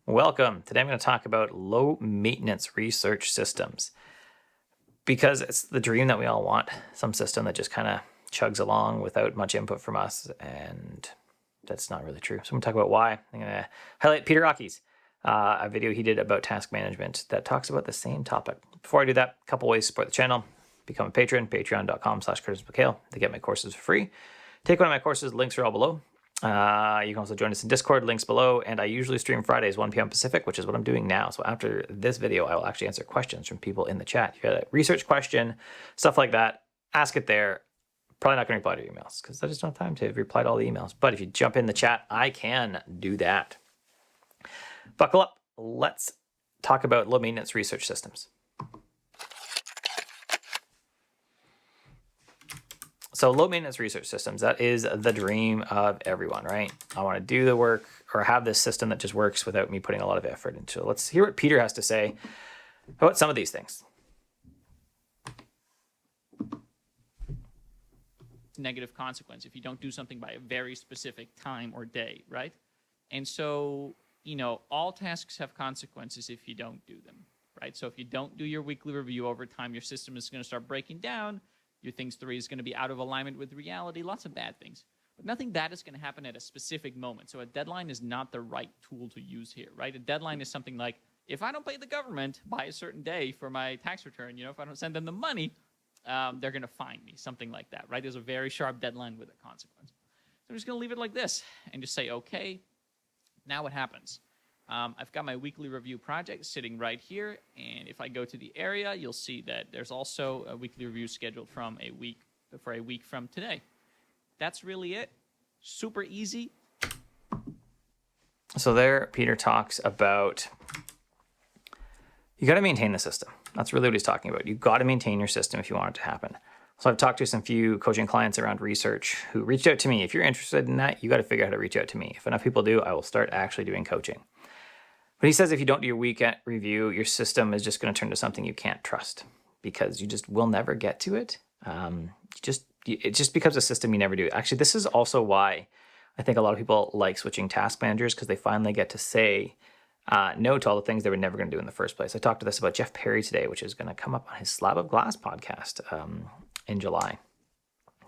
Welcome. Today I'm going to talk about low maintenance research systems because it's the dream that we all want. Some system that just kind of chugs along without much input from us, and that's not really true. So I'm going to talk about why. I'm going to highlight Peter Rocky's a video he did about task management that talks about the same topic. Before I do that, a couple ways to support the channel. Become a patron, patreon.com/CurtisMcHale to get my courses for free. Take one of my courses, links are all below. You can also join us in Discord, links below, and I usually stream Fridays 1 p.m. Pacific, which is what I'm doing now. So after this video, I will actually answer questions from people in the chat. If you got a research question, stuff like that, ask it there. Probably not going to reply to your emails because I just don't have time to reply to all the emails. But if you jump in the chat, I can do that. Buckle up. Let's talk about low maintenance research systems. So low maintenance research systems, that is the dream of everyone, right? I want to do the work or have this system that just works without me putting a lot of effort into it. Let's hear what Peter has to say about some of these things. Negative consequence if you don't do something by a very specific time or day, right? And so, all tasks have consequences if you don't do them, right? So if you don't do your weekly review over time, your system is going to start breaking down. Your things 3 is going to be out of alignment with reality, lots of bad things. But nothing bad is going to happen at a specific moment. So a deadline is not the right tool to use here, right? A deadline is something like, if I don't pay the government by a certain day for my tax return, if I don't send them the money, they're going to fine me, something like that, right? There's a very sharp deadline with a consequence. So I'm just going to leave it like this and just say, okay, now what happens? I've got my weekly review project sitting right here, and if I go to the area, you'll see that there's also a weekly review scheduled for a week from today. That's really it. Super easy. So there, Peter talks about you got to maintain the system. That's really what he's talking about. You've got to maintain your system if you want it to happen. So I've talked to some few coaching clients around research who reached out to me. If you're interested in that, you got to figure out how to reach out to me. If enough people do, I will start actually doing coaching. But he says if you don't do your weekend review, your system is just going to turn to something you can't trust because you just will never get to it. It just becomes a system you never do. Actually, this is also why I think a lot of people like switching task managers because they finally get to say no to all the things they were never going to do in the first place. I talked to this about Jeff Perry today, which is going to come up on his Slab of Glass podcast in July.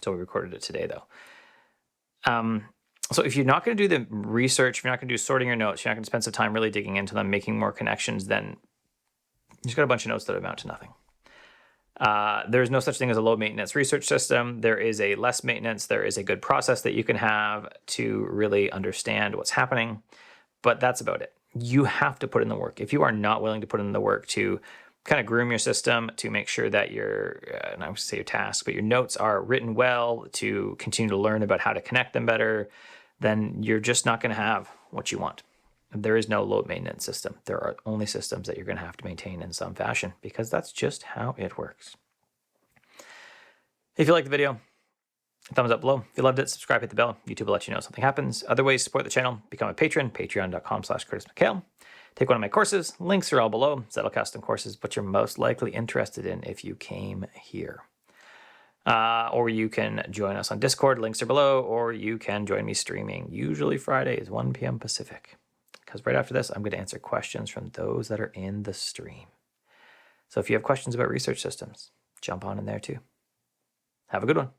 So we recorded it today, though. So if you're not going to do the research, if you're not going to do sorting your notes, you're not going to spend some time really digging into them, making more connections, then you just got a bunch of notes that amount to nothing. There's no such thing as a low maintenance research system. There is a less maintenance. There is a good process that you can have to really understand what's happening, but that's about it. You have to put in the work. If you are not willing to put in the work to kind of groom your system, to make sure that your, and I would say your tasks, but your notes are written well, to continue to learn about how to connect them better, then you're just not going to have what you want. There is no low maintenance system. There are only systems that you're going to have to maintain in some fashion because that's just how it works. If you like the video, thumbs up below. If you loved it, subscribe, hit the bell. YouTube will let you know if something happens. Other ways to support the channel, become a patron, patreon.com/CurtisMcHale. Take one of my courses. Links are all below. Settle custom courses, but you're most likely interested in if you came here. Or you can join us on Discord. Links are below. Or you can join me streaming, usually Fridays, 1 p.m. Pacific. Because right after this, I'm going to answer questions from those that are in the stream. So if you have questions about research systems, jump on in there too. Have a good one.